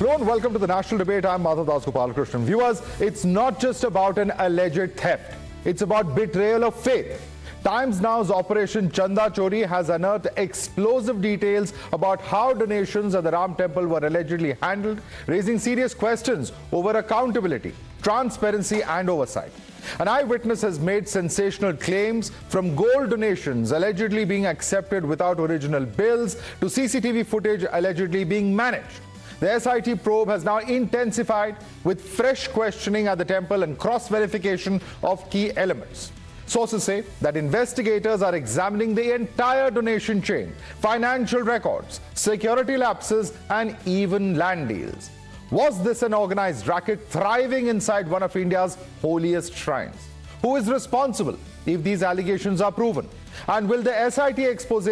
Hello and welcome to the national debate. I'm Madhavdas G. Viewers, it's not just about an alleged theft. It's about betrayal of faith. Times Now's Operation Chanda Chori has unearthed explosive details about how donations at the Ram Temple were allegedly handled, raising serious questions over accountability, transparency and oversight. An eyewitness has made sensational claims, from gold donations allegedly being accepted without original bills to CCTV footage allegedly being managed. The S.I.T probe has now intensified with fresh questioning at the temple and cross-verification of key elements. Sources say that investigators are examining the entire donation chain, financial records, security lapses, and even land deals. Was this an organized racket thriving inside one of India's holiest shrines? Who is responsible if these allegations are proven? And will the S.I.T expose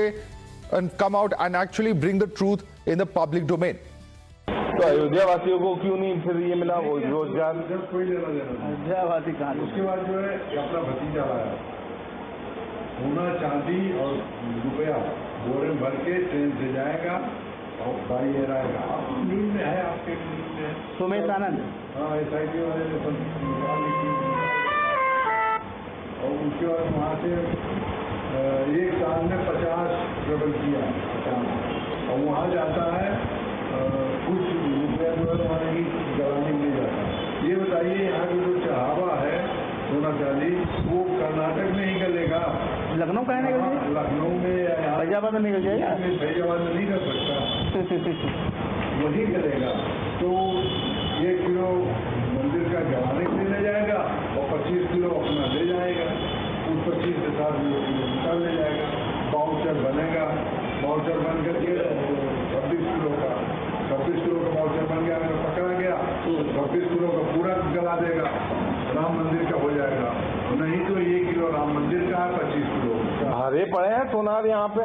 and come out and actually bring the truth in the public domain? तो अयोध्या वासियों को क्यों नहीं फिर ये मिला वो रोजगार? कोई लेना देना अयोध्यावासी कहाँ? उसके बाद जो है अपना भतीजा लाया, सोना चांदी और रुपया बोरे में भर के ट्रेन से जाएगा और भाई ये रहेगा। आप नींद में है, आपके नींद में है। सुमेश आनंद, हाँ, S.I.T वाले ने सब निकाल ली और उसके बाद वहाँ से एक साल में 50 डबल किया और वहाँ जाता है कुछ रुपया जो है वहाँ ही गलाने में जाता है। ये बताइए यहाँ की जो चढ़ावा है सोना चांदी वो कर्नाटक में ही गलेगा, लखनऊ का है, लखनऊ में फैजाबाद में निकल जाएगा, फैजाबाद में नहीं कर सकता, वही गलेगा। तो 1 किलो मंदिर का गलाने के लिए ले जाएगा और 25 किलो अपना ले जाएगा, उस 25 से 7 किलो निकाल ले जाएगा, बाउचर बनेगा, बाउचर बन करके 26 किलो का बाउचर बन गया, अगर पकड़ा गया तो 26 किलो का पूरा गला देगा, राम मंदिर का हो जाएगा। नहीं तो 1 किलो राम मंदिर का है, 25 किलो हरे पड़े हैं सोनार यहाँ पे।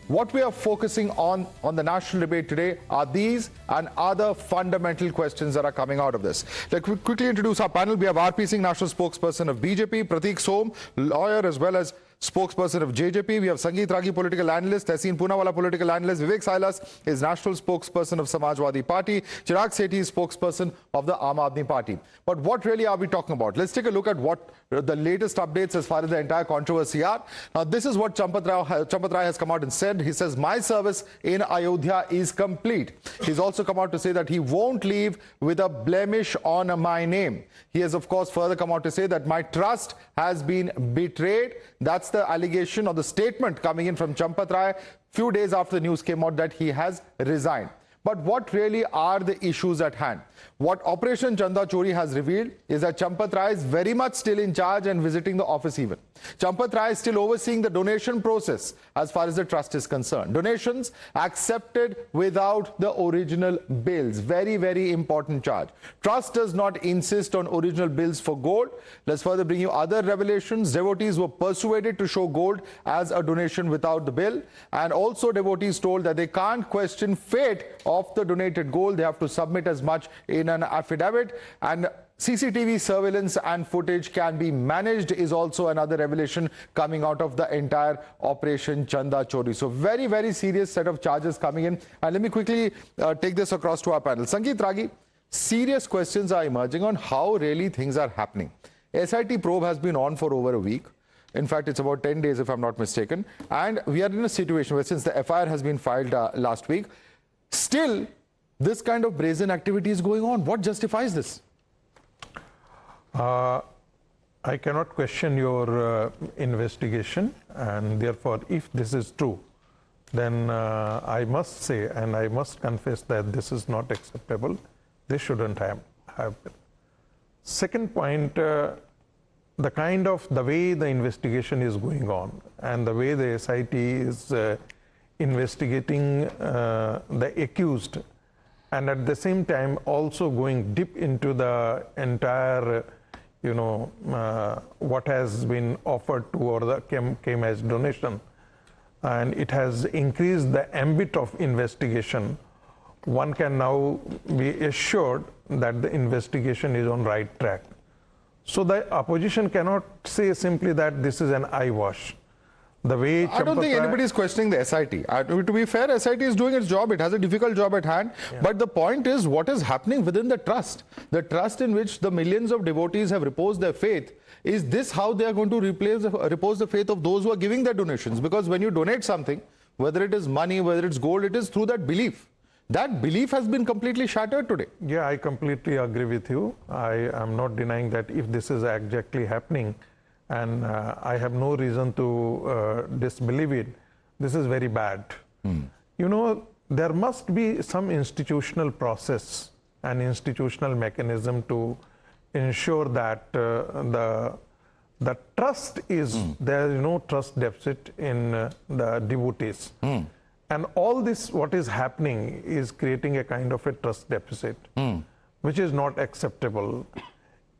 What we are focusing on the national debate today are these and other fundamental questions that are coming out of this. Let's quickly introduce our panel. We have R.P. Singh, national spokesperson of BJP, Prateek Som, lawyer as well as spokesperson of JJP. We have Sangeet Ragi, political analyst, Tehseen Poonawala, political analyst. Vivek Silas is national spokesperson of Samajwadi Party. Chirag Sethi is spokesperson of the Aam Aadmi Party. But what really are we talking about? Let's take a look at what the latest updates as far as the entire controversy are. Now, this is what Champat Rai has come out and said. He says, my service in Ayodhya is complete. He's also come out to say that he won't leave with a blemish on my name. He has, of course, further come out to say that my trust has been betrayed. That's the allegation or the statement coming in from Champat Rai few days after the news came out that he has resigned. But what really are the issues at hand? What Operation Chanda Chori has revealed is that Champat Rai is very much still in charge and visiting the office even. Champat Rai is still overseeing the donation process as far as the trust is concerned. Donations accepted without the original bills. Very, very important charge. Trust does not insist on original bills for gold. Let's further bring you other revelations. Devotees were persuaded to show gold as a donation without the bill. And also devotees told that they can't question fate of the donated gold. They have to submit as much in an affidavit, and CCTV surveillance and footage can be managed is also another revelation coming out of the entire Operation Chanda Chori. So very, very serious set of charges coming in. And let me quickly take this across to our panel. Sangeet Ragi, serious questions are emerging on how really things are happening. S.I.T probe has been on for over a week. In fact, it's about 10 days if I'm not mistaken. And we are in a situation where since the FIR has been filed last week, still this kind of brazen activity is going on. What justifies this? I cannot question your investigation, and therefore, if this is true, then I must say and I must confess that this is not acceptable. This shouldn't have been. Second point, the way the investigation is going on and the way the S.I.T is investigating the accused, and at the same time also going deep into the entire, what has been offered to or the came as donation, and it has increased the ambit of investigation. One can now be assured that the investigation is on right track. So the opposition cannot say simply that this is an eyewash. The way I don't think anybody is questioning the S.I.T. To be fair, S.I.T. is doing its job. It has a difficult job at hand. Yeah. But the point is what is happening within the trust. The trust in which the millions of devotees have reposed their faith. Is this how they are going to repose the faith of those who are giving their donations? Because when you donate something, whether it is money, whether it's gold, it is through that belief. That belief has been completely shattered today. Yeah, I completely agree with you. I am not denying that if this is exactly happening, and I have no reason to disbelieve it, this is very bad. You know, there must be some institutional process and institutional mechanism to ensure that the trust is, there is no trust deficit in the devotees. And all this, what is happening is creating a kind of a trust deficit, which is not acceptable.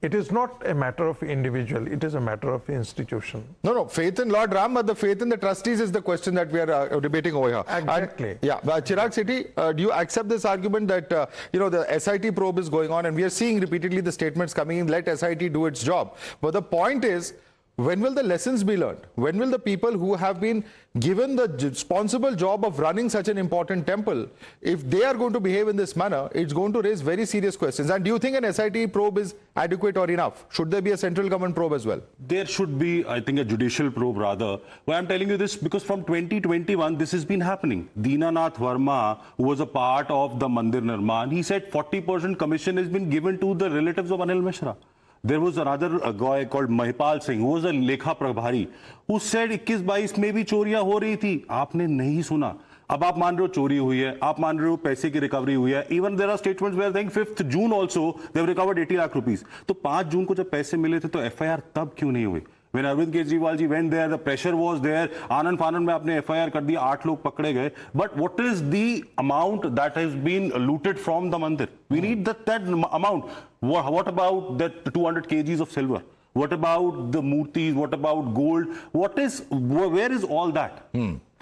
It is not a matter of individual, it is a matter of institution. No, faith in Lord Ram, but the faith in the trustees is the question that we are debating over here. Exactly. And, yeah, Chirag Sethi, do you accept this argument that, you know, the S.I.T. probe is going on and we are seeing repeatedly the statements coming in, let S.I.T. do its job. But the point is, when will the lessons be learned? When will the people who have been given the responsible job of running such an important temple, if they are going to behave in this manner, it's going to raise very serious questions. And do you think an S.I.T. probe is adequate or enough? Should there be a central government probe as well? There should be, I think, a judicial probe rather. Why I'm telling you this, because from 2021, this has been happening. Dinanath Verma, who was a part of the Mandir Nirman, he said 40% commission has been given to the relatives of Anil Mishra. There was another guy called Mahipal Singh, who was a Lekha Prabhari, who said 21-22 में भी चोरियां हो रही थी, आपने नहीं सुना. अब आप मान रहे हो चोरी हुई है, आप मान रहे हो पैसे की रिकवरी हुई है. Even there are statements where saying 5th June also they have recovered 80 lakh rupees. तो 5 जून को जब पैसे मिले थे तो FIR तब क्यों नहीं हुई? When Arvind Kejriwal ji went there, the pressure was there. Anand Fanan में आपने FIR कर दिया, 8 लोग पकड़े गए. But what is the amount that has been looted from the mandir? We need that amount. What about that 200 kgs of silver? What about the murtis? What about gold? Where is all that?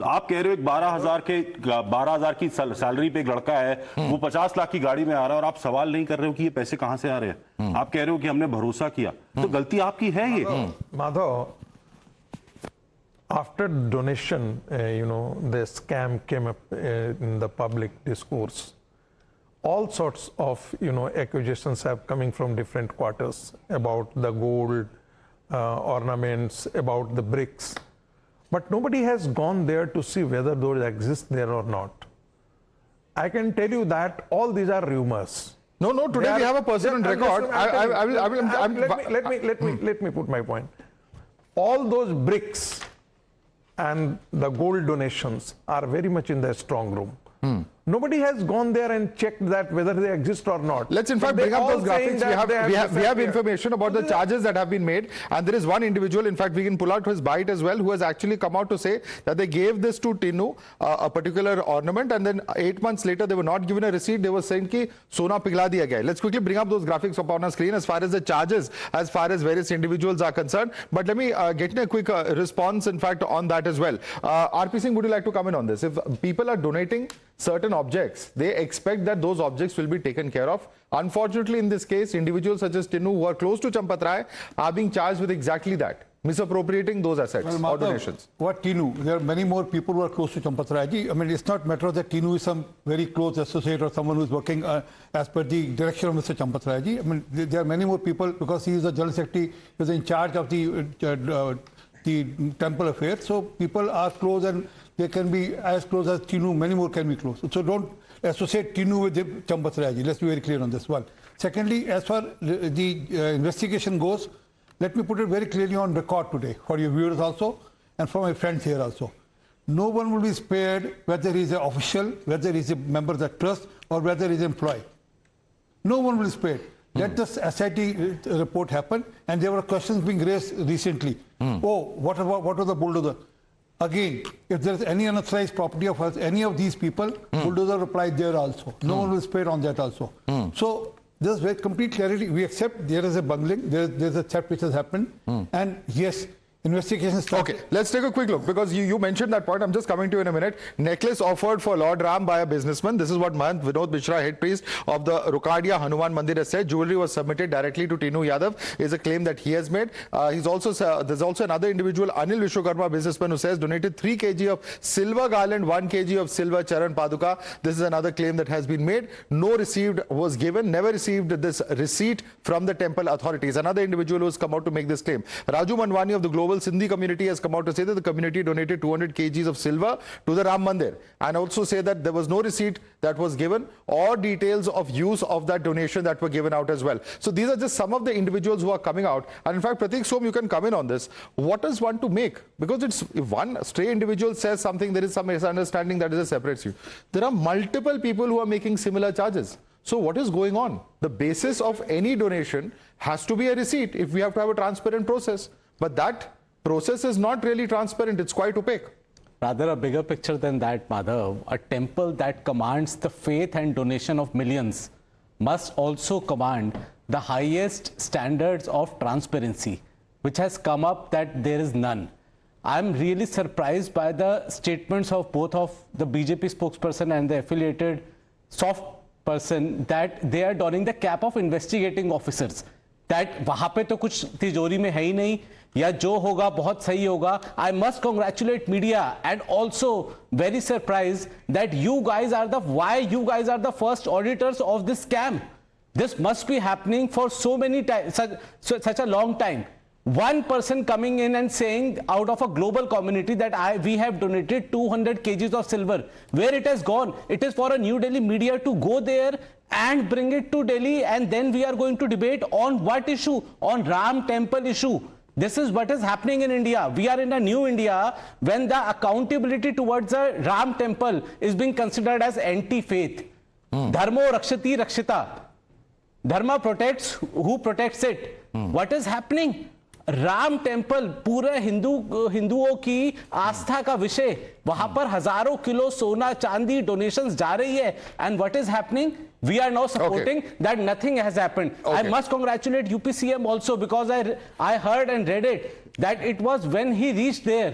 आप कह रहे हो 12,000 की salary पे एक लड़का है, वो 50 लाख की गाड़ी में आ रहा है और आप सवाल नहीं कर रहे हो कि ये पैसे कहां से आ रहे हैं. आप कह रहे हो कि हमने भरोसा किया, तो गलती आपकी है ये. Madhav, after donation, you know, the scam came up in the public discourse. All sorts of, you know, accusations have coming from different quarters about the gold ornaments, about the bricks. But nobody has gone there to see whether those exist there or not. I can tell you that all these are rumors. No, today we have a person on record. Let me put my point. All those bricks and the gold donations are very much in the strong room. Nobody has gone there and checked that whether they exist or not. Let's in fact bring up those graphics. We have information about the charges that have been made, and there is one individual, in fact we can pull out his bite as well, who has actually come out to say that they gave this to Tinu, a particular ornament, and then 8 months later they were not given a receipt. They were saying ki sona pigla diya gaya. Let's quickly bring up those graphics up on our screen as far as the charges, as far as various individuals are concerned. But let me get in a quick response in fact on that as well. RP Singh, would you like to comment on this? If people are donating certain objects, they expect that those objects will be taken care of. Unfortunately, in this case, individuals such as Tinu, who are close to Champat Rai, are being charged with exactly that, misappropriating those assets or donations. What Tinu? There are many more people who are close to Champat Rai ji. I mean, it's not a matter that Tinu is some very close associate or someone who is working as per the direction of Mr. Champat Rai ji. I mean, there are many more people, because he is the General Secretary, he was in charge of the temple affair. So people are close, and they can be as close as Tinu. Many more can be close. So don't associate Tinu with Champat Rai ji. Let's be very clear on this one. Secondly, as far the investigation goes, let me put it very clearly on record today for your viewers also and for my friends here also. No one will be spared, whether he is an official, whether he is a member of the trust, or whether he is an employee. No one will be spared. Let the S.I.T. report happen, and there were questions being raised recently. Oh, what was the bulldozer? Again, if there is any unauthorized property of any of these people, bulldozer applied there also. No one will spare on that also. So there's very complete clarity. We accept there is a bungling, there is a theft which has happened, and yes, Investigation started. Okay, let's take a quick look because you mentioned that point. I'm just coming to you in a minute. Necklace offered for Lord Ram by a businessman. This is what Mahant Vinod Mishra, head priest of the Rukadia Hanuman Mandir, has said. Jewelry was submitted directly to Tinu Yadav is a claim that he has made. There's also another individual, Anil Vishwakarma, businessman, who says donated 3 kg of silver garland, 1 kg of silver charan paduka. This is another claim that has been made. No received was given, never received this receipt from the temple authorities. Another individual who has come out to make this claim, Raju Manwani of the Global Sindhi community, has come out to say that the community donated 200 kgs of silver to the Ram Mandir, and also say that there was no receipt that was given or details of use of that donation that were given out as well. So these are just some of the individuals who are coming out. And in fact, Pratik Som, you can come in on this. What is one to make? Because it's, if one stray individual says something, there is some misunderstanding that is a separate issue. There are multiple people who are making similar charges. So what is going on? The basis of any donation has to be a receipt if we have to have a transparent process. But that process is not really transparent. It's quite opaque. Rather a bigger picture than that, Madhav. A temple that commands the faith and donation of millions must also command the highest standards of transparency, which has come up that there is none. I'm really surprised by the statements of both of the BJP spokesperson and the affiliated soft person that they are donning the cap of investigating officers. That वहाँ पे तो कुछ तिजोरी में है ही नहीं, या जो होगा बहुत सही होगा. I must congratulate media and also very surprised that you guys are the first auditors of this scam. This must be happening for so many times, such a long time. One person coming in and saying out of a global community that we have donated 200 kgs of silver. Where it has gone? It is for a New Delhi media to go there and bring it to Delhi, and then we are going to debate on what issue? On Ram temple issue. This is what is happening in India. We are in a new India when the accountability towards the Ram temple is being considered as anti-faith. Dharmo rakshati rakshita. Dharma protects who protects it. What is happening? Ram temple पूरे हिंदुओं की आस्था का विषय, वहां पर हजारों kilo सोना चांदी डोनेशंस जा रही है, and what is happening? We are now supporting that nothing has happened. I must congratulate UPCM also, because I heard and read it that it was when he reached there.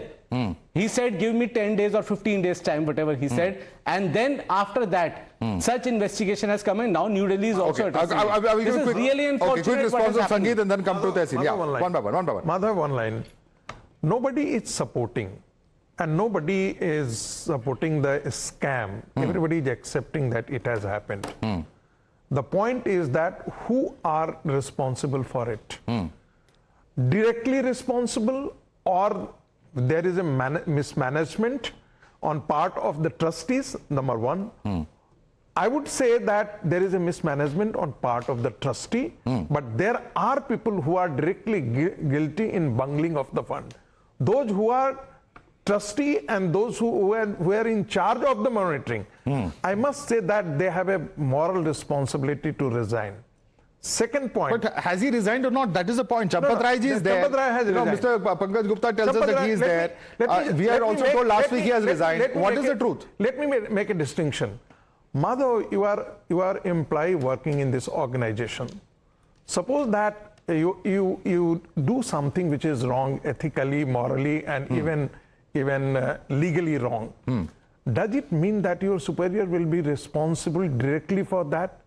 He said, give me 10 days or 15 days time, whatever he said. And then after that, such investigation has come in. Now New Delhi is also addressing it. This is really unfortunate. Quick response of Sangeet and then come to Tehsil. Yeah, one by one. Madhav, one line. Nobody is supporting. And nobody is supporting the scam. Everybody is accepting that it has happened. The point is that who are responsible for it? Directly responsible, or there is a mismanagement on part of the trustees, number one. I would say that there is a mismanagement on part of the trustee, but there are people who are directly guilty in bungling of the fund. Those who are trustee and those who were in charge of the monitoring, I must say that they have a moral responsibility to resign. Second point. But has he resigned or not? That is the point. Champat Rai ji is there. Champat Rai has resigned. Mr. Pankaj Gupta tells us that he is there. We are also told last week he has resigned. What is the truth? Let me make a distinction. Madhav, you are employee working in this organization. Suppose that you do something which is wrong ethically, morally, and even legally wrong. Does it mean that your superior will be responsible directly for that?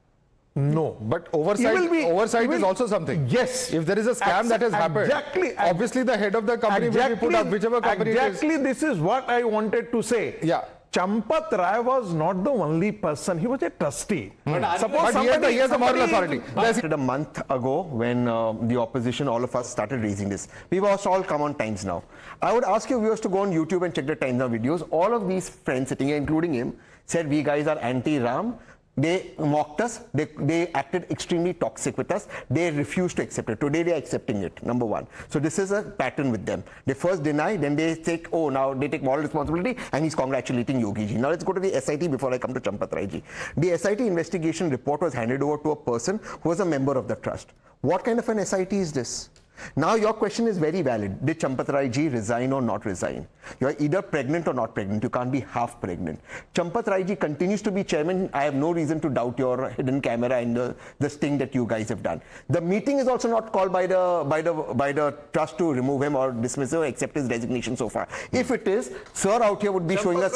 No. But oversight is also something. Yes. If there is a scam that has happened, obviously the head of the company will be put up, whichever company it is. Exactly, this is what I wanted to say. Yeah. Champat Rai was not the only person. He was a trustee. Suppose he has a moral authority. A month ago, when the opposition, all of us started raising this, we've also all come on Times Now. I would ask you viewers to go on YouTube and check the Times Now videos. All of these friends sitting here, including him, said we guys are anti-Ram. They mocked us. They acted extremely toxic with us. They refused to accept it. Today they are accepting it, number one. So this is a pattern with them. They first deny, then they take, oh, now they take moral responsibility, and he's congratulating Yogi ji. Now let's go to the S.I.T. before I come to Champat Rai ji. The S.I.T. investigation report was handed over to a person who was a member of the trust. What kind of an S.I.T. is this? Now your question is very valid. Did Champat Rai ji resign or not resign? You are either pregnant or not pregnant. You can't be half pregnant. Champat Rai ji continues to be chairman. I have no reason to doubt your hidden camera and the sting that you guys have done. The meeting is also not called by the trust to remove him or dismiss him or accept his resignation so far. If it is, sir out here would be showing us.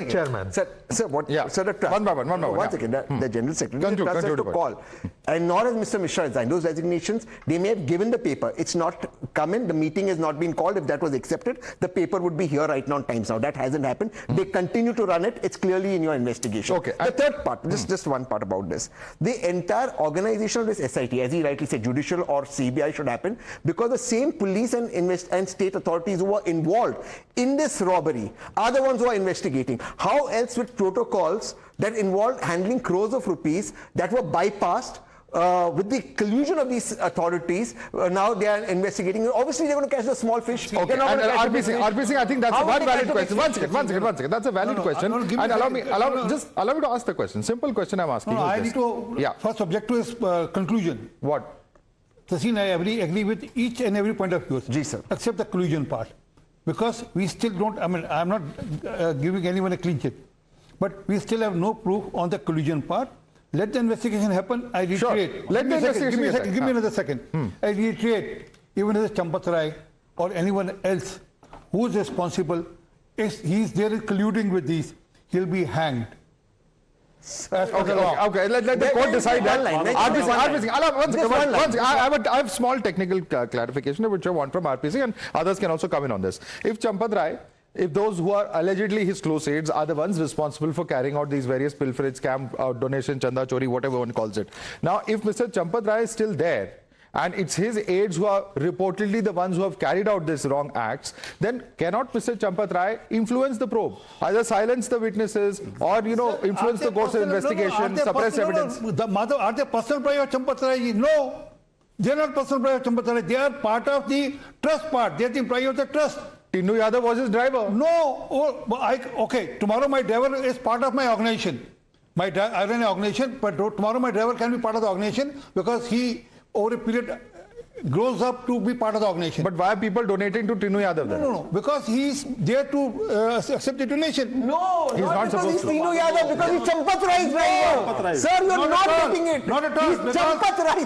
Chairman. Sir, what? Yeah. Sir, the trust. One by one. One second. The general secretary Conclude, trust has to conclude. call, and nor has Mr. Mishra resigned. Those resignations, they may have given the paper. It's not come in. The meeting has not been called. If that was accepted, the paper would be here right now on Times Now. That hasn't happened. They continue to run it. It's clearly in your investigation. Okay. The third part, just one part about this. The entire organization of this S.I.T, as he rightly said, judicial or CBI should happen because the same police and state authorities who are involved in this robbery are the ones who are investigating. How else with protocols that involved handling crores of rupees that were bypassed with the collusion of these authorities, now they are investigating. Obviously, they're going to catch the small fish. Okay, and RP Singh, I think that's a one valid question. One second. That's a valid question. And allow me to ask the question. Simple question I'm asking. I need to first object to his conclusion. What? Sachin, I agree with each and every point of yours. Ji, sir. Except the collusion part. Because we still don't, I'm not giving anyone a clean sheet. But we still have no proof on the collusion part. Let the investigation happen. I reiterate. Sure. Let the investigation happen. Give me another second. I reiterate, even if it's Champat Rai or anyone else who is responsible, if he's there colluding with these, he'll be hanged. Okay. Let the court decide that. I have small technical clarification which I want from RP Singh, and others can also come in on this. If Champat Rai, if those who are allegedly his close aides are the ones responsible for carrying out these various pilferage, scam, donation, chanda chori, whatever one calls it. Now, if Mr. Champat Rai is still there, and it's his aides who are reportedly the ones who have carried out these wrong acts, then cannot Mr. Champat Rai influence the probe? Either silence the witnesses or, influence the course of investigation, suppress evidence? Are they personal pride of Champat Rai? No. They are not personal pride of Champat Rai. They are part of the trust part. They are the pride of the trust. Tinu Yadav was his driver. No. Okay. Tomorrow my driver is part of my organization. I run an organization, but tomorrow my driver can be part of the organization because he, over a period, grows up to be part of the organization. But why are people donating to Tinu Yadav then? No. Because he's there to accept the donation. No, he's not supposed to. Tinu Yadav, because he's Champat Rai's driver. Sir, you're not getting it. Not at all. He's Champat Rai.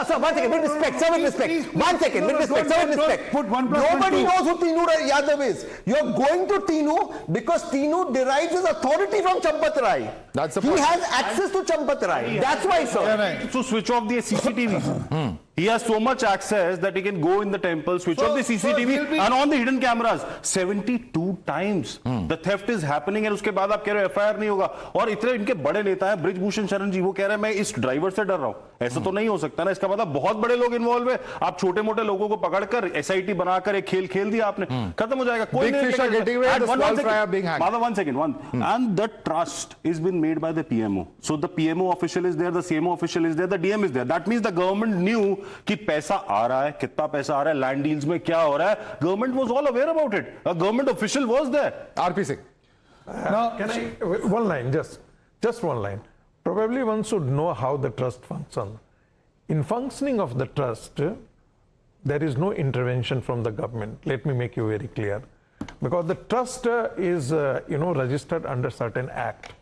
Sir, one second, with respect. Sir, with respect. 1 second, with respect. Sir, with respect. Nobody knows who Tinu Yadav is. You're going to Tinu because Tinu derives his authority from Champat Rai. That's the He point. has access to Champat Rai. That's why, sir. So switch off the CCTV. He has so much access that he can go in the temple, switch off the CCTV and on the hidden cameras. 72 times the theft is happening, and उसके बाद आप कह रहे हो FIR नहीं होगा. और इतने इनके बड़े नेता हैं, ब्रिजभूषण शरण जी, वो कह रहे हैं मैं इस ड्राइवर से डर रहा हूँ. ऐसा तो नहीं हो सकता ना. इसका मतलब बहुत बड़े लोग इन्वॉल्व है. आप छोटे मोटे लोगों को पकड़कर SIT बनाकर एक खेल खेल दिया आपने. खत्म हो जाएगा. कोई Big fish are getting away, the small fry are being hanged. One second. And the trust is been made by the PMO. So the PMO official is there, the CMO official is there, the DM is there. That means the government knew कि पैसा आ रहा है, कितना पैसा आ रहा है, land deals में क्या हो रहा है. Government was all aware about it. A government official was there. RP Singh. Can I, one line, just one line. Probably one should know how the trust functions. In functioning of the trust, there is no intervention from the government. Let me make you very clear. Because the trust is, registered under certain act.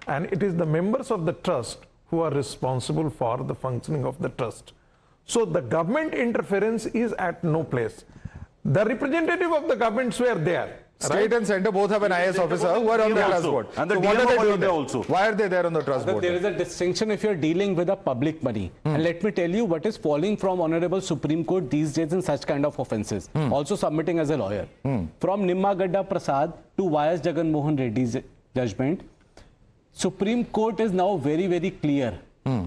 And it is the members of the trust who are responsible for the functioning of the trust. So the government interference is at no place. The representative of the governments were there. State and centre both have an IAS officer who are on the trust board. And the so what DMO are they was doing there there? also. Why are they there on the trust board? There is a distinction if you're dealing with a public money. And let me tell you what is falling from Honorable Supreme Court these days in such kind of offences. Also submitting as a lawyer. From Nimma Gadda Prasad to Y.S. Jagan Mohan Reddy's judgment, Supreme Court is now very, very clear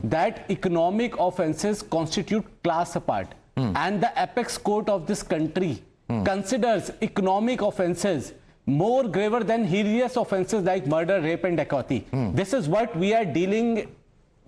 that economic offences constitute class apart. And the apex court of this country considers economic offences more graver than heinous offences like murder, rape and dacoity. This is what we are dealing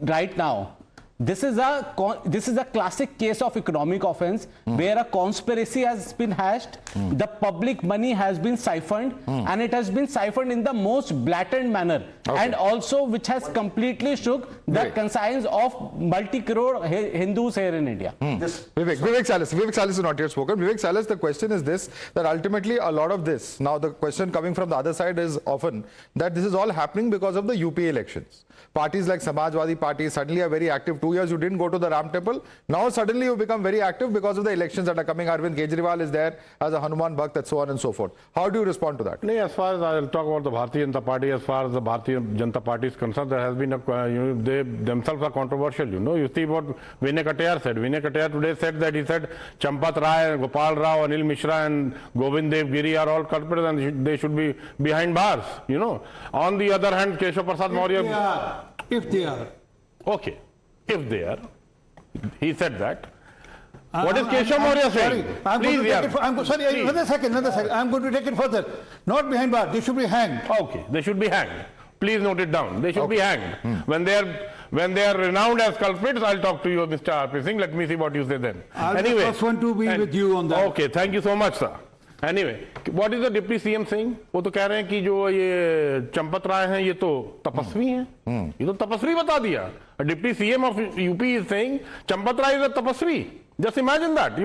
right now. This is a classic case of economic offense where a conspiracy has been hatched, the public money has been siphoned, and it has been siphoned in the most blatant manner. and also which has completely shook the conscience of multi-crore Hindus here in India. Vivek Salis is not yet spoken. Vivek Salis, the question is this, that ultimately a lot of this, now the question coming from the other side is often that this is all happening because of the UP elections. Parties like Samajwadi Party suddenly are very active. 2 years you didn't go to the Ram Temple. Now suddenly you become very active because of the elections that are coming. Arvind Kejriwal is there as a Hanuman Bhakt and so on and so forth. How do you respond to that? As far as I'll talk about the Bharatiya Janata Party, as far as the Bharatiya Janata Party is concerned, there has been they themselves are controversial. You see what Vinay Katayar said. Vinay Katayar today said that he said Champat Rai, Gopal Rao, Anil Mishra and Govind Dev Giri are all culprits and they should be behind bars. On the other hand, Keshav Prasad Maurya. If they are. Okay, if they are. He said that. What is Keshav Maurya saying? Sorry, another second. I'm going to take it further. Not behind bar, they should be hanged. Okay, they should be hanged. Please note it down. They should be hanged. When they are renowned as culprits, I'll talk to you, Mr. R.P. Singh. Let me see what you say then. I'll be the first one to be with you on that. Okay, thank you so much, sir. Anyway, what is the Deputy CM saying? वो तो कह रहे हैं कि जो ये चंपत राय हैं ये तो तपस्वी हैं. ये तो तपस्वी बता दिया. A Deputy CM of UP is saying Champat Rai is a tapasvi. Just imagine that,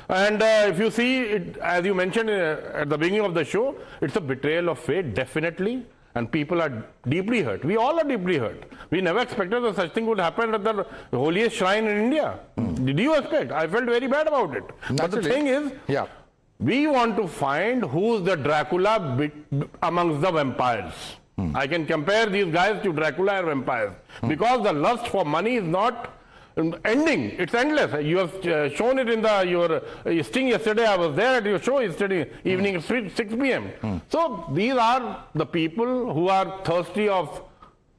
And if you see it, as you mentioned at the beginning of the show, it's a betrayal of faith, definitely. And people are deeply hurt. We all are deeply hurt. We never expected that such thing would happen at the holiest shrine in India. Did you expect? I felt very bad about it. But the thing is, we want to find who's the Dracula amongst the vampires. I can compare these guys to Dracula and vampires. Because the lust for money is not ending. It's endless. You have shown it in your sting yesterday. I was there at your show yesterday evening at 6 p.m. So these are the people who are thirsty of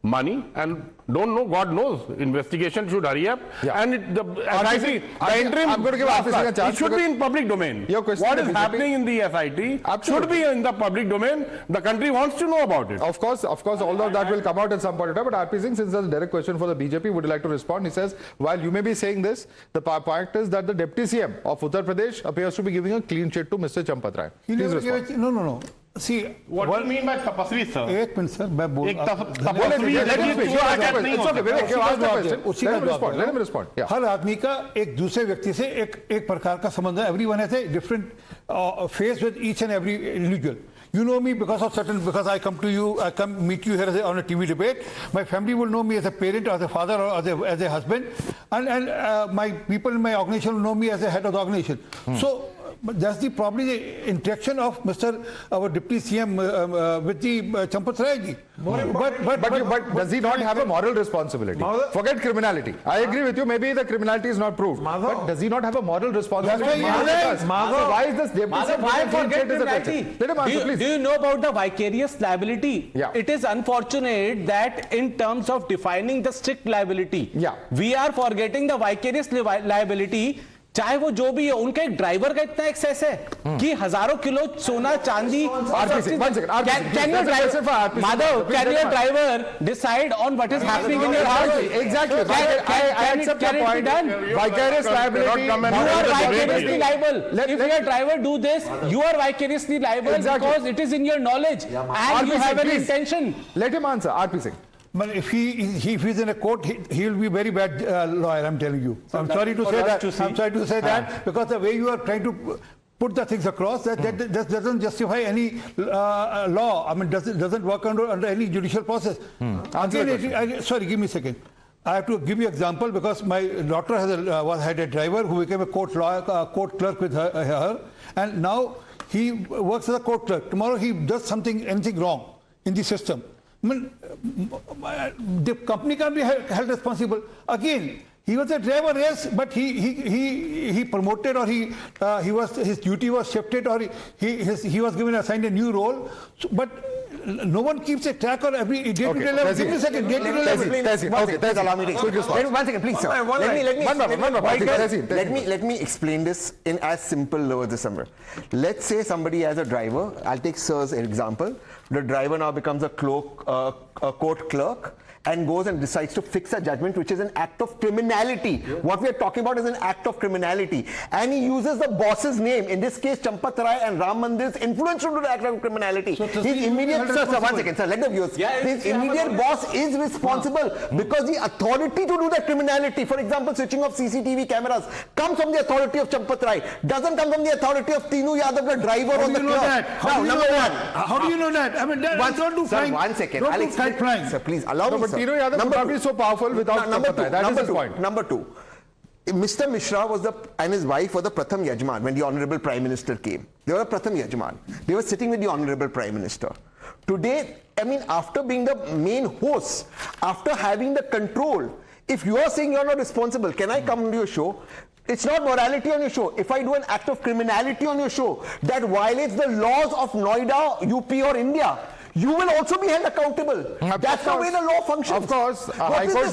money and don't know. God knows. Investigation should hurry up. And the interim, I'm going to give RP Singh a chance. It should be in public domain. What is happening in the S.I.T. should be in the public domain. The country wants to know about it. Of course, all of that will come out at some point in time. But RP Singh, since there's a direct question for the BJP, would you like to respond? He says, while you may be saying this, the point is that the Deputy CM of Uttar Pradesh appears to be giving a clean sheet to Mr. Champat Rai. Please respond. No. See, what do you mean by tapasvi, sir? एक minute sir मैं बोल let him respond. हर आदमी का एक दूसरे व्यक्ति से एक प्रकार का संबंध है. Everyone has a different face with each and every individual. You know me because I come to you, I come meet you here on a TV debate. My family will know me as a parent, as a father, or as a husband, and my people in my organization will know me as a head of the organization. So that's the probably the interaction of our Deputy CM with the Champat Rai ji. But does he not have a moral responsibility? Forget criminality. I agree with you. Maybe the criminality is not proved. But does he not have a moral responsibility? Why is this Deputy CM? Why forget criminality? Let him answer, please. Do you know about the vicarious liability? Yeah. It is unfortunate that in terms of defining the strict liability, we are forgetting the vicarious liability. चाहे वो जो भी है उनका एक driver का इतना access है कि हजारों किलो सोना चांदी can your driver decide on what is happening in your house? Exactly. I accept your point. Vicarious liability. You are vicariously liable. If your driver do this, you are vicariously liable because it is in your knowledge and you have an intention. Let him answer. RP Singh. But if he's in a court, he will be very bad lawyer, I'm telling you. I'm sorry to say that because the way you are trying to put the things across, that doesn't justify any law. I mean, doesn't work under any judicial process. Sorry, give me a second. I have to give you an example because my daughter had a driver who became a court clerk with her, and now he works as a court clerk. Tomorrow he does anything wrong in the system. I mean, the company can't be held responsible. Again, he was a driver, yes, but he promoted or his duty was shifted or he was assigned a new role. But no one keeps a track on every day-to-day level. Give me a second. Day-to-day level. Allow me to explain. One second, please, sir. Let me explain this in as simple words as somewhere. Let's say somebody as a driver. I'll take sir's example. The driver now becomes a clerk a court clerk and goes and decides to fix a judgment which is an act of criminality. What we are talking about is an act of criminality. And he uses the boss's name, in this case Champat Rai and Ram Mandir's influence to do the act of criminality. So his immediate, sir, one second, sir, let the viewers. His immediate boss is responsible because the authority to do the criminality, for example, switching off CCTV cameras, comes from the authority of Champat Rai, doesn't come from the authority of Tinu Yadav, the driver or the clerk. How do you know that? I mean, don't do flying. One second, Don't I'll do explain. flying. Sir, please allow me, But sir. Tinu Yadav would not be so powerful without Champat Rai. That is his point. Number two, Mr. Mishra was and his wife were the Pratham Yajman when the Honorable Prime Minister came. They were a Pratham Yajman. They were sitting with the Honorable Prime Minister. Today, I mean, after being the main host, after having the control, if you are saying you are not responsible, can I come to your show? It's not morality on your show. If I do an act of criminality on your show that violates the laws of Noida, UP or India, you will also be held accountable. That's the way the law functions. Of course, High Court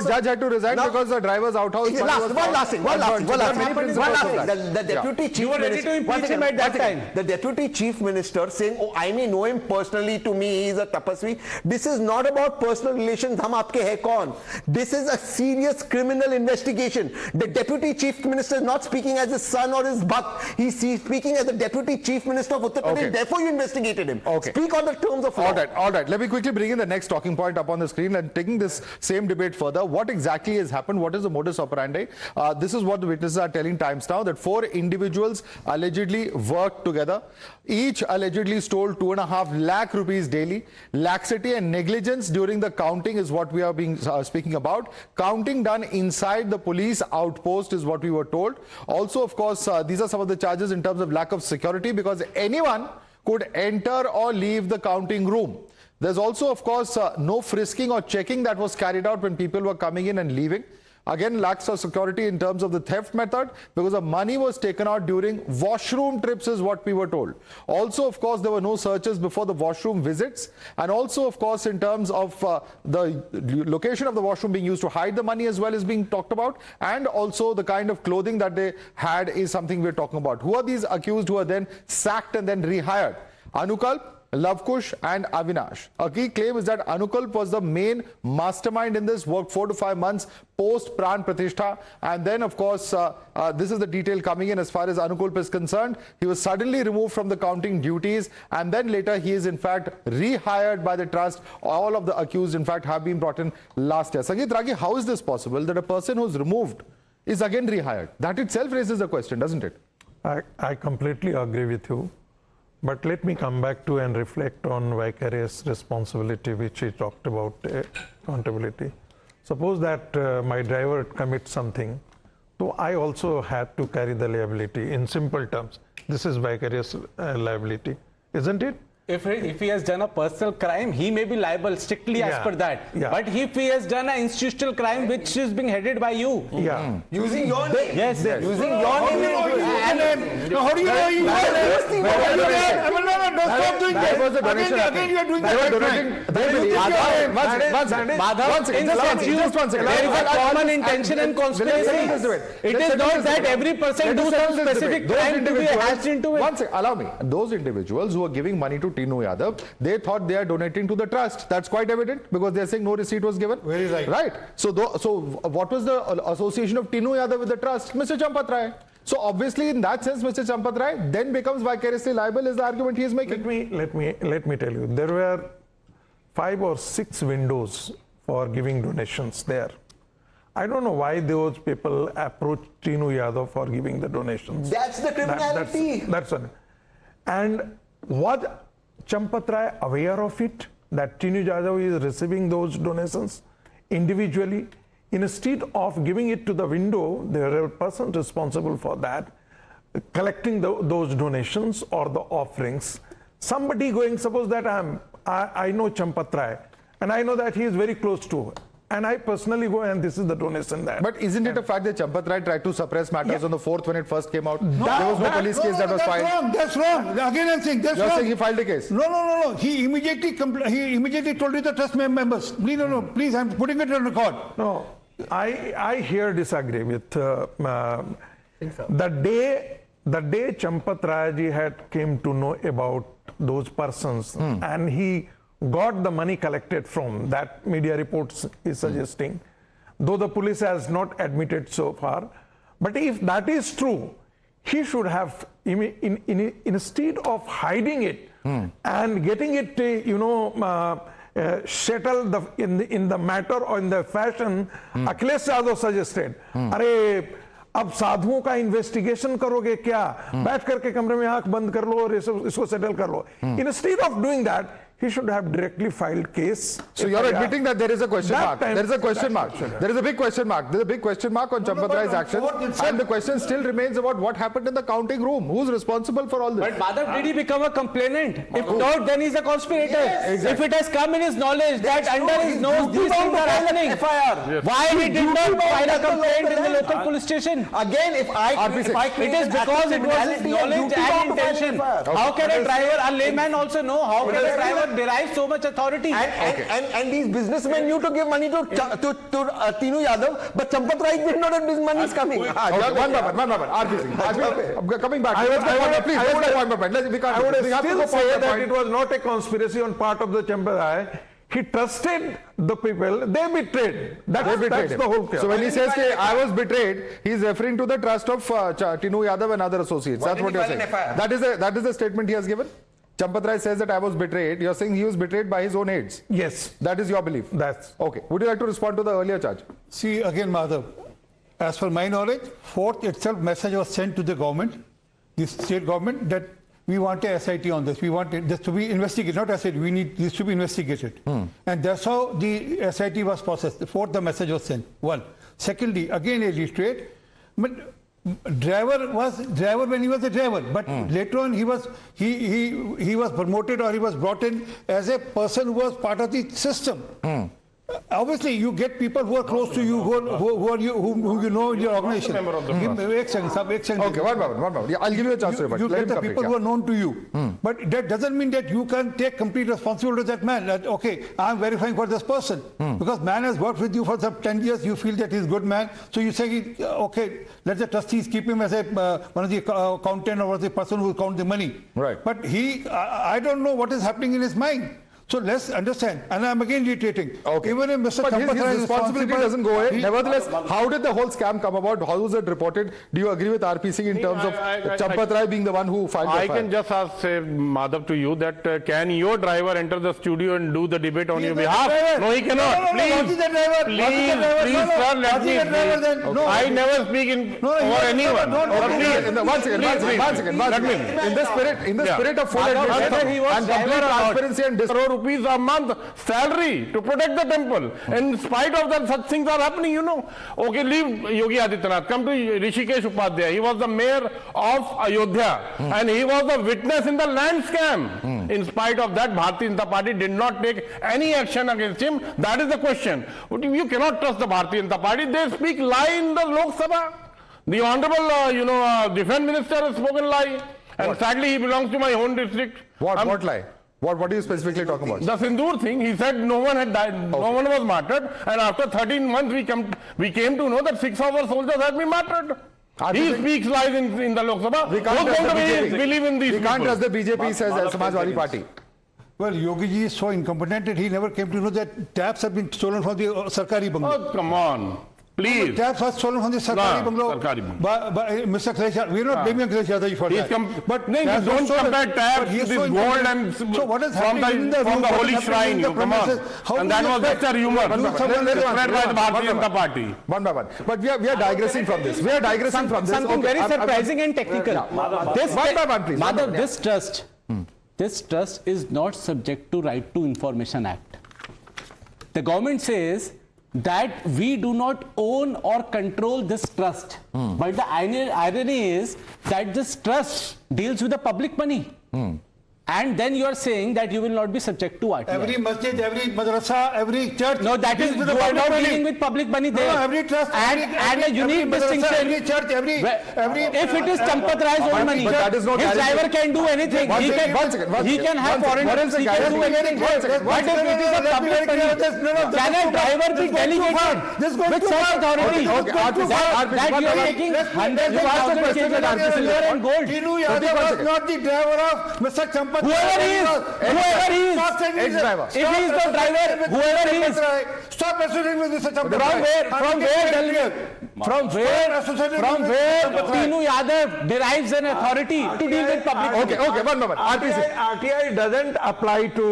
judge had to resign because the driver's outhouse. One last thing. The deputy chief You were ready to impeach him at that time. The deputy chief minister saying, "Oh, I may know him personally. To me, he is a tapasvi." This is not about personal relations. Hum aapke hai kaun? This is a serious criminal investigation. The deputy chief minister is not speaking as his son or his bhakt. He's speaking as the deputy chief minister of Uttar Pradesh. Okay. Therefore, you investigated him. Okay. Speak on the terms of law. All right. Let me quickly bring in the next talking point up on the screen and taking this same debate further. What exactly has happened? What is the modus operandi? This is what the witnesses are telling Times Now, that 4 individuals allegedly worked together. Each allegedly stole 2.5 lakh rupees daily. Laxity and negligence during the counting is what we are speaking about. Counting done inside the police outpost is what we were told. Also, of course, these are some of the charges in terms of lack of security, because anyone could enter or leave the counting room. There's also, of course, no frisking or checking that was carried out when people were coming in and leaving. Again, lacks of security in terms of the theft method, because the money was taken out during washroom trips is what we were told. Also, of course, there were no searches before the washroom visits. And also, of course, in terms of the location of the washroom being used to hide the money as well is being talked about. And also the kind of clothing that they had is something we're talking about. Who are these accused who are then sacked and then rehired? Anukalp, Lavkush and Avinash. A key claim is that Anukalp was the main mastermind in this, worked 4 to 5 months post Pran Pratishtha, and then of course this is the detail coming in as far as Anukalp is concerned. He was suddenly removed from the counting duties, and then later he is in fact rehired by the trust. All of the accused in fact have been brought in last year. Sangeet Ragi, how is this possible that a person who's removed is again rehired? That itself raises a question, doesn't it? I completely agree with you. But let me come back to and reflect on vicarious responsibility, which he talked about, accountability. Suppose that my driver commits something, so I also had to carry the liability. In simple terms, this is vicarious liability, isn't it? If he has done a personal crime, he may be liable strictly as per that. Yeah. But if he has done an institutional crime which is being headed by you, Using your name. yes, Using your name. How do you know you stop doing that. Again, you are doing that. there is a common intention and conspiracy. It is not that every person do some specific crime to be hatched into it. One second, allow me. Those individuals who are giving money to Tinu Yadav, they thought they are donating to the trust. That's quite evident because they are saying no receipt was given. Very right. Right. So what was the association of Tinu Yadav with the trust? Mr. Champat Rai. So obviously, in that sense, Mr. Champat Rai then becomes vicariously liable, is the argument he is making. Let me tell you, there were 5 or 6 windows for giving donations there. I don't know why those people approached Tinu Yadav for giving the donations. That's the criminality. That's one. And was Champat Rai aware of it, that Tinu Yadav is receiving those donations individually? Instead of giving it to the window, there are a person responsible for that, collecting those donations or the offerings. Somebody going, suppose that I know Champat Rai, and I know that he is very close to her, and I personally go and this is the donation that. But isn't it a fact that Champat Rai tried to suppress matters on the 4th when it first came out? There was no police case that was filed. That's wrong. Again, I'm saying that's wrong. You're saying he filed a case? No. He immediately told you the trust members. Please, I'm putting it on record. No, I here disagree with the day Champat Rai ji had came to know about those persons and he got the money collected from. That media reports is suggesting, though the police has not admitted so far. But if that is true, he should have, instead of hiding it and getting it, settled in the matter or in the fashion Akhilesh Yadav suggested. अरे अब साधुओं का investigation करोगे क्या? बैठ करके कमरे में आंख बंद कर लो और इसको सेटल कर लो. Instead of doing that, he should have directly filed case. So you're admitting that there is a question mark. There is a question mark. There is a big question mark. There is a big question mark on Champat Rai's actions. And the question still remains about what happened in the counting room. Who's responsible for all this? But Madhav, did he become a complainant? If not, then he's a conspirator. Yes, exactly. If it has come in his knowledge that under his nose these things are happening, why he did not file a complaint in the local police station? Again, if I It is because it was his knowledge and intention. How can a driver, a layman also know, how can a driver derive so much authority? And these businessmen knew to give money to Tinu Yadav, but Champat Rai did not have this money is coming. One moment. RPC. Coming back. I would still say that it was not a conspiracy on part of the Champat Rai. He trusted the people. They betrayed. That's the whole case. So when he says I was betrayed, he's referring to the trust of Tinu Yadav and other associates. That's what you're saying. That is the statement he has given. Champat Rai says that I was betrayed. You're saying he was betrayed by his own aides. Yes. That is your belief. That's okay. Would you like to respond to the earlier charge? See, again, Madhav, as per my knowledge, 4th itself message was sent to the government, the state government, that we want a S.I.T on this. We want this to be investigated, not S.I.T. We need this to be investigated. And that's how the S.I.T was processed. The 4th, the message was sent. One. Secondly, again, I reiterate, but driver when he was a driver, but later on he was promoted, or he was brought in as a person who was part of the system. Obviously, you get people who are close to you, who you know in your organization. Okay, one moment. Yeah, I'll give you a chance to you get the people who are known to you. But that doesn't mean that you can take complete responsibility of that man. That, okay, I'm verifying for this person. Because man has worked with you for some 10 years, you feel that he's a good man. So you say, okay, let the trustees keep him as a one of the accountant or the person who will count the money. Right. But I don't know what is happening in his mind. So let's understand, and I'm again reiterating. Okay. Even if Mr. But Champat Rai his responsibility doesn't go away. Nevertheless, how did the whole scam come about? How was it reported? Do you agree with RPC in terms of Champat Rai being the one who filed the file? I can just ask, say, Madhav, to you that can your driver enter the studio and do the debate on your behalf? No, he cannot. Please, sir, let me. I never speak for anyone. One second. In the spirit of full admission and complete transparency and rupees a month salary to protect the temple. In spite of that, such things are happening, you know. Okay, leave Yogi Adityanath. Come to Rishikesh Upadhyay. He was the mayor of Ayodhya and he was a witness in the land scam. In spite of that, Bharatiya Janata Party did not take any action against him. That is the question. You cannot trust the Bharatiya Janata Party. They speak lie in the Lok Sabha. The honorable, defense minister has spoken lie. And sadly, he belongs to my own district. What lie? What are you specifically talking about? The Sindoor thing, he said no one had died, no one was martyred, and after 13 months we came to know that 6 of our soldiers had been martyred. He speaks lies in the Lok Sabha. We can't trust the BJP. Believe in these We can't trust the BJP, says Samajwadi Party. Well, Yogi ji is so incompetent that he never came to know that taps have been stolen from the Sarkari bungalow. Oh, come on. Please. Taps are stolen from the Sarkari bungalow. By Mr. Akhilesh Yadav. We are not blaming Akhilesh Yadav for that. But don't compare taps with this gold and so what is from the holy shrine. Come on. And that was just a rumor spread by the Bharatiya Janata Party. One by one. But we are digressing from this. Something very surprising and technical. One by one, please. Madhav, this trust is not subject to Right to Information Act. The government says that we do not own or control this trust. But the irony is that this trust deals with the public money. And then you are saying that you will not be subject to RTI. Every masjid, every madrasa, every church. No, that is, you are not dealing with public money there. No, every trust. And a unique distinction. Every church, every. If it is Champat Rai's own money, his driver can do anything. He can have foreign trips. He can do anything. But if it is a public money, can a driver be delegated with such authority that you are taking hundreds of thousands of kgs of silver and gold? Tinu Yadav was not the driver of Mr. Champat Whoever he is, ex-driver. if he is the driver, whoever he is, Stop associating with Mr. Chandra. from where Tinu Yadav derives an authority to deal with public. Okay, one moment. RTI doesn't apply to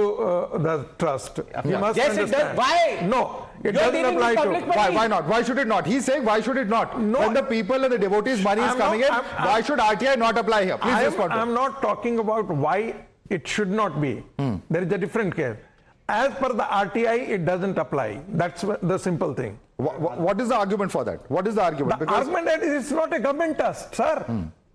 the trust. You must Yes, it understand. does. Why? No, it You're doesn't dealing apply with to. public money. Why not? Why should it not? He's saying why should it not? No. When the people and the devotees' money is I'm coming not- in, why should RTI not apply here? Please respond. I'm not talking about why it should not be. There is a different case. As per the RTI, it doesn't apply. That's the simple thing. What is the argument for that? What is the argument? The argument that it is not a government trust, sir.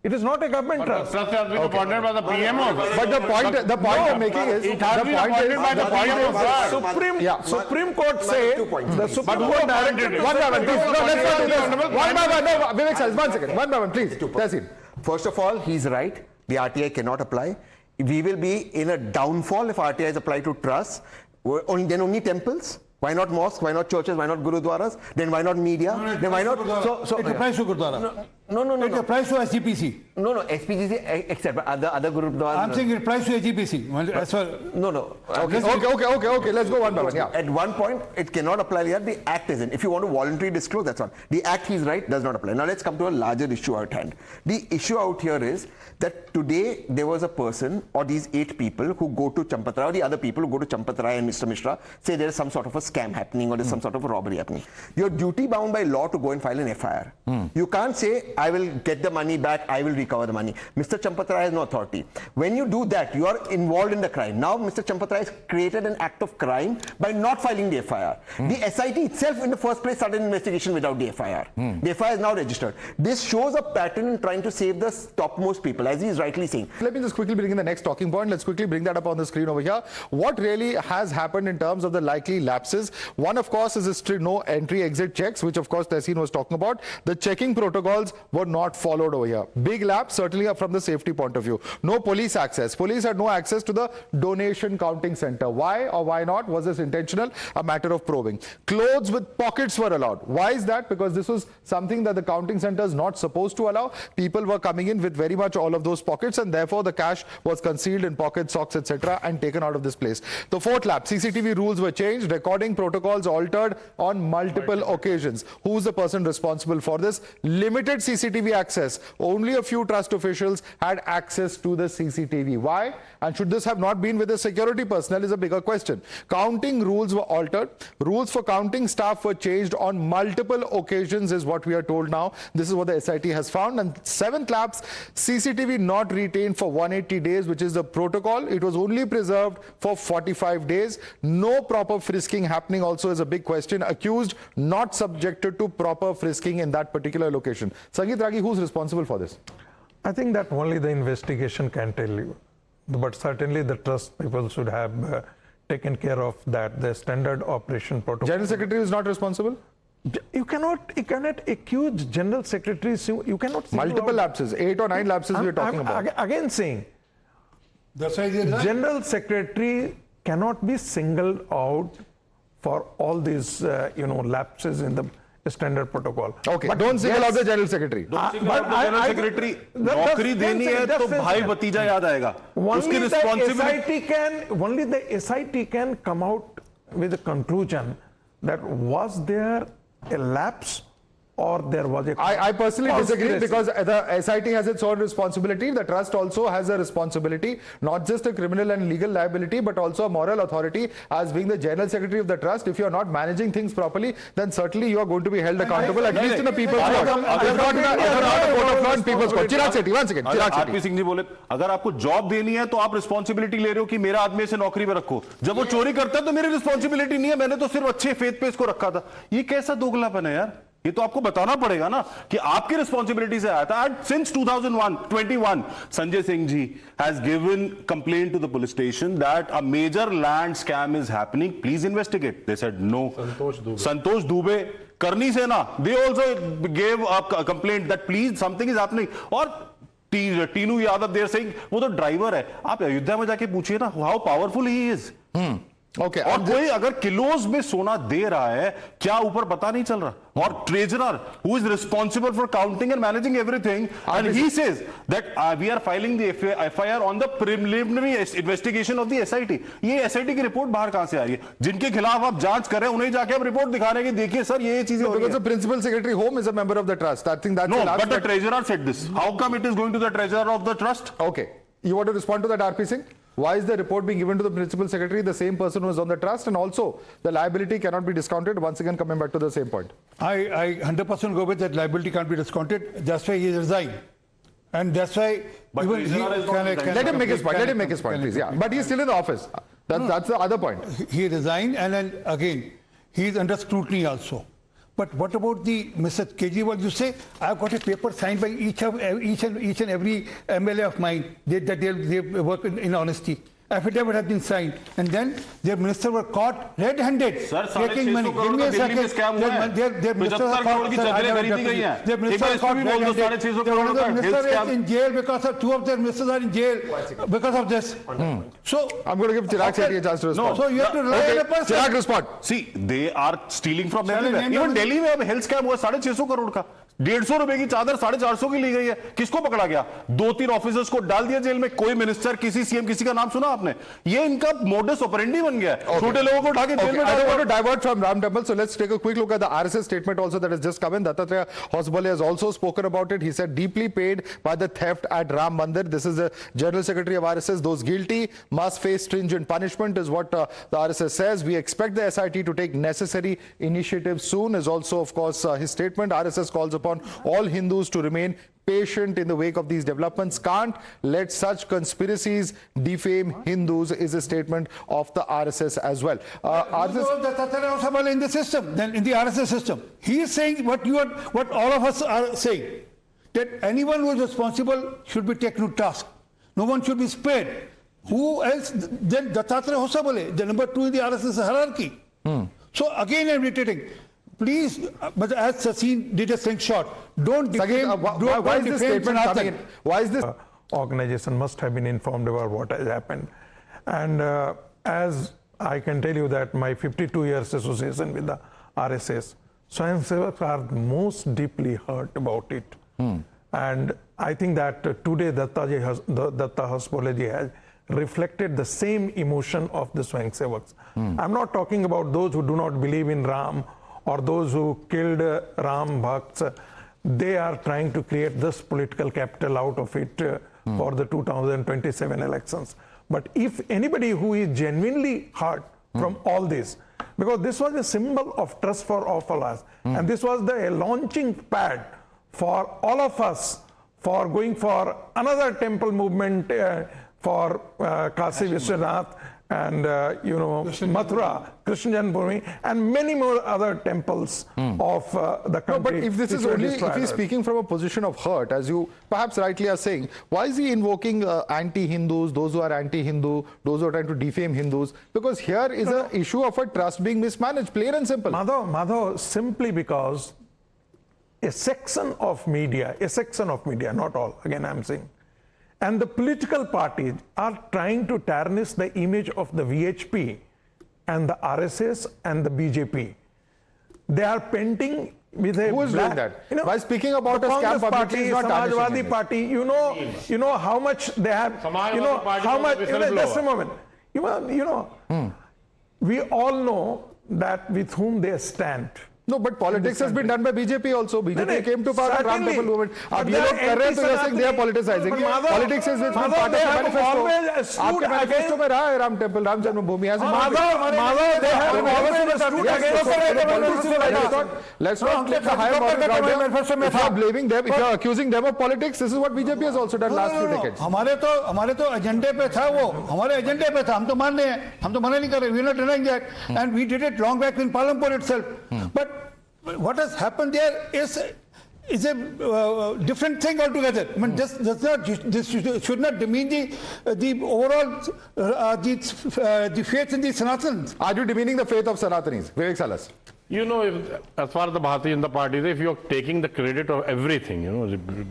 It is not a government trust. Trust has been appointed by the PM also. But the point I'm making is It has been appointed by the PM also. Supreme Court says the Supreme Court directed. One moment, please. No, let's not do this. One moment, no, Vivek sir, 1 second. One moment, please. Tehseen. First of all, he's right. The RTI cannot apply. We will be in a downfall if RTI is applied to trusts. Then only temples. Why not mosques? Why not churches? Why not gurudwaras? Then why not media? Then why not? It applies to Gurdwara. No. It applies to SGPC. No, SPGC except other gurudwaras. I'm saying it applies to SGPC. As well. No. Okay. Let's go one by one. Yeah. At one point, it cannot apply here. The Act isn't. If you want to voluntarily disclose, that's one. The Act, he's right, does not apply. Now let's come to a larger issue at hand. The issue out here is that today there was a person or these 8 people who go to Champatra, or the other people who go to Champatra and Mr. Mishra say there is some sort of a scam happening or there's some sort of a robbery happening. You're duty bound by law to go and file an FIR. You can't say, I will get the money back, I will recover the money. Mr. Champatra has no authority. When you do that, you are involved in the crime. Now Mr. Champatra has created an act of crime by not filing the FIR. The S.I.T. itself in the first place started an investigation without the FIR. The FIR is now registered. This shows a pattern in trying to save the topmost people, as he is rightly saying. Let me just quickly bring in the next talking point. Let's quickly bring that up on the screen over here. What really has happened in terms of the likely lapses? One, of course, is the no entry-exit checks, which, of course, Tehseen was talking about. The checking protocols were not followed over here. Big lapse, certainly from the safety point of view. No police access. Police had no access to the donation counting center. Why or why not? Was this intentional? A matter of probing. Clothes with pockets were allowed. Why is that? Because this was something that the counting center is not supposed to allow. People were coming in with very much all of those pockets, and therefore the cash was concealed in pockets, socks, etc., and taken out of this place. The fourth lapse, CCTV rules were changed. Recording protocols altered on multiple occasions. Who's the person responsible for this? Limited CCTV access. Only a few trust officials had access to the CCTV. Why? And should this have not been with the security personnel is a bigger question. Counting rules were altered. Rules for counting staff were changed on multiple occasions is what we are told now. This is what the S.I.T. has found. And seventh lapse, CCTV not retained for 180 days, which is the protocol. It was only preserved for 45 days. No proper frisking happening also is a big question. Accused not subjected to proper frisking in that particular location. Sangeet Ragi, who's responsible for this? I think that only the investigation can tell you. But certainly the trust people should have taken care of that. The standard operation protocol. General Secretary is not responsible? You cannot accuse general secretaries. You cannot. Multiple lapses, 8 or 9 lapses we are talking about. Again saying, That's why they general secretary cannot be singled out for all these lapses in the standard protocol. Okay, but don't single out the general secretary. General secretary नौकरी देनी है तो भाई भतीजा याद आएगा उसकी responsibility only the SIT can come out with a conclusion that was there a lapse or there was a I personally disagree conspiracy. because the SIT has its own responsibility. The trust also has a responsibility, not just a criminal and legal liability, but also a moral authority as being the general secretary of the trust. If you are not managing things properly, then certainly you are going to be held accountable, at least in the people's court. If not in a court of law in people's court. Chirag Sethi, 1 second. Chirag RP Sethi. Singh ji बोले अगर आपको job देनी है तो आप responsibility ले रहे हो कि मेरा आदमी से नौकरी पे रखो जब वो चोरी करता है तो मेरी रिस्पांसिबिलिटी नहीं है मैंने तो सिर्फ अच्छे फेथ पे इसको रखा था ये कैसा दोगलापन है यार ये तो आपको बताना पड़ेगा ना कि आपकी रिस्पांसिबिलिटी से आया था since 2021 Sanjay Singh ji has given complaint to the police station that a major land scam is happening please investigate they said no Santosh Dubey Karni Sena they also give a complaint that please something is happening और Tinu Yadav there saying वो तो driver है आप अयोध्या में जाके पूछिए ना how powerful he is Okay, और and कोई अगर किलोज में सोना दे रहा है, क्या ऊपर पता नहीं चल रहा? और treasurer who is responsible for counting and managing everything, and he says that we are filing the FIR on the preliminary investigation of the S.I.T. ये S.I.T. की रिपोर्ट बाहर कहां से आ रही है? जिनके खिलाफ आप जांच कर रहे हैं, उन्हें जाके आप रिपोर्ट दिखा रहे हैं कि देखिए सर ये चीजें हो रही हैं. Because the principal secretary home is a member of the trust. I think that's No, the last but the point. treasurer said this. How come it is going to the treasurer of the trust? Okay. You want to respond to that, RP Singh? Why is the report being given to the principal secretary, the same person who is on the trust, and also the liability cannot be discounted? Once again, coming back to the same point. I 100% go with that liability can't be discounted. That's why he resigned. And that's why... But even treasurer is not resigning. Let him make his point. Let him make his point, please. Yeah. But he's still in the office. That's the other point. He resigned, and then again, he is under scrutiny also. But what about the Mr. Kejriwal? You say, I've got a paper signed by each and every MLA of mine that they work in honesty. Affidavit has been signed, and then their minister were caught red-handed taking money. Give me a second. Their minister was caught. Their minister was caught red-handed. The minister is in jail because of two of their ministers are in jail because of this. So I'm going to give Chirag Shetty a chance to respond. So you have to rely on a person. Chirag, respond. See, they are stealing from everywhere. Even Delhi में अब health scam हुआ 650 करोड़ का. 150 रुपए की चादर 450 की ली गई है. किसको पकड़ा गया? 2-3 ऑफिसर्स को डाल दिया जेल में. कोई मिनिस्टर, किसी सीएम, किसी का नाम सुना आपने? ये इनका मोडस ऑपरेंडी बन गया है. छोटे लोगों को उठा के जेल में. I don't want to divert from Ram Temple, so let's take a quick look at the RSS statement also that has just come in. Dattatreya Hosbale has also spoken about it. He said, deeply paid by the theft at Ram Mandir. This is the General Secretary of RSS. Those guilty must face stringent punishment is what the RSS says. We expect the S.I.T. to take necessary initiatives soon is also, of course, his statement. RSS calls upon all Hindus to remain patient in the wake of these developments. Can't let such conspiracies defame Hindus is a statement of the RSS as well. RSS in the system, then in the RSS system, he is saying what all of us are saying, that anyone who is responsible should be taken to task. No one should be spared. Who else? Then Dattatreya Hosbale, the number 2 in the RSS hierarchy. So again, I'm reiterating. Please, but as Sachin did a slingshot, don't defame. Why is this statement coming in? Why is this? Organization must have been informed about what has happened. And as I can tell you that my 52 years association with the RSS, Swayamsevaks are most deeply hurt about it. And I think that today Datta Hosbale has reflected the same emotion of the Swayamsevaks. I'm not talking about those who do not believe in Ram or those who killed Ram Bhakts. They are trying to create this political capital out of it for the 2027 elections. But if anybody who is genuinely hurt from all this, because this was a symbol of trust for all of us, and this was the launching pad for all of us for going for another temple movement for Kashi Vishwanath and Mathura, Krishna Janmabhoomi, and many more other temples of the country. No, but if this is only, if he's speaking from a position of hurt, as you perhaps rightly are saying, why is he invoking anti-Hindus, those who are anti-Hindu, those who are trying to defame Hindus? Because here is an issue of a trust being mismanaged, plain and simple. Madhav, simply because a section of media, not all, again I'm saying, and the political parties are trying to tarnish the image of the VHP and the RSS and the BJP. They are painting with a Who is doing that? By speaking about a scam party, publicly is not Samajwadi Party, you know how much they have, how much, just a moment, we all know that with whom they stand. No, but politics has been done by BJP also. BJP came to power at Ram Temple movement. Ab ye log kar rahe hain, so you're saying they are politicizing. Politics is with part of the manifesto. Aapke manifesto mein raha hai Ram Temple, Ram Janmabhoomi. They have always stood against. Let's not take the higher moral ground here. If you are blaming them, if you are accusing them of politics, this is what BJP has also done last few decades. हमारे तो एजेंडे पे था वो, हमारे एजेंडे पे था, हम तो मान रहे हैं, हम तो मना नहीं कर रहे, we are not denying that, and we did it long back in Palampur itself. But what has happened there is a different thing altogether. I mean, this should not demean the overall the faith in the Sanatans. Are you demeaning the faith of Sanatanis? Vivek Salas. As far as the Bharatiya Janata Party is, if you are taking the credit of everything,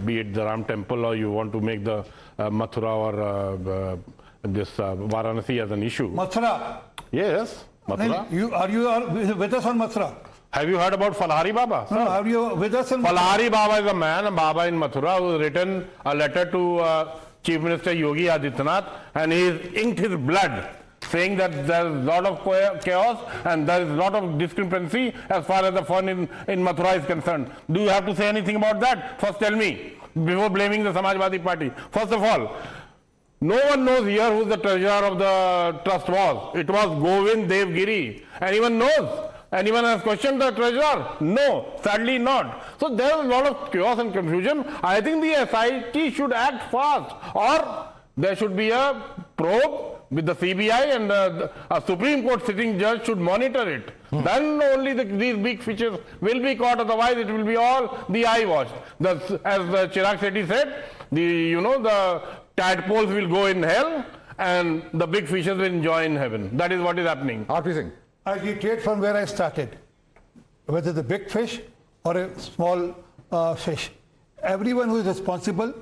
be it the Ram Temple or you want to make the Mathura or this Varanasi as an issue. Mathura. Yes, Mathura. Are you with us on Mathura? Have you heard about Falhari Baba? No, are you with us on Falhari Baba is a man, a Baba in Mathura, who has written a letter to Chief Minister Yogi Adityanath, and he has inked his blood, saying that there is a lot of chaos and there is a lot of discrepancy as far as the fund in Mathura is concerned. Do you have to say anything about that? First tell me, before blaming the Samajwadi Party. First of all, no one knows here who the treasurer of the trust was. It was Govind Devgiri. Anyone knows? Anyone has questioned the treasurer? No, sadly not. So there is a lot of chaos and confusion. I think the S.I.T should act fast, or there should be a probe with the CBI, and a Supreme Court sitting judge should monitor it. Then only these big fishes will be caught, otherwise it will be all the eyewash. As Chirag Shetty said, the tadpoles will go in hell and the big fishes will enjoy in heaven. That is what is happening. RP Singh. I reiterate from where I started. Whether the big fish or a small fish, everyone who is responsible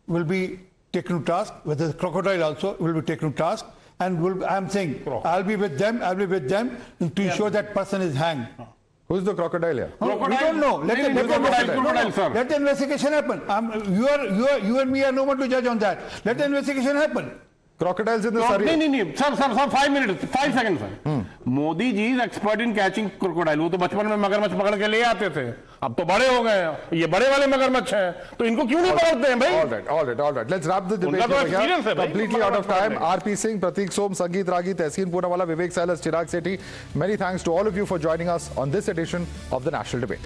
will be taken to task. Whether the crocodile also will be taken to task, and I'm saying I'll be with them to ensure that person is hanged. Who's the crocodile here? We don't know. Let the investigation happen. You and me are no one to judge on that. Let the investigation happen. Crocodiles in the No, surrey. sir, 5 seconds, sir. Modi ji is expert in catching crocodile. वो तो बचपन में मगरमच्छ पकड़ के ले आते थे. अब तो बड़े हो गए हैं. ये बड़े वाले मगरमच्छ हैं. तो इनको क्यों नहीं पकड़ते हैं भाई? All right. Let's wrap the debate उनका तो here. experience है भाई. Completely out of time. RP Singh, Prateek Som, Sangeet Ragi, Tehseen Poonawala, Vivek Salas, Chirag Sethi. Many thanks to all of you for joining us on this edition of the National Debate.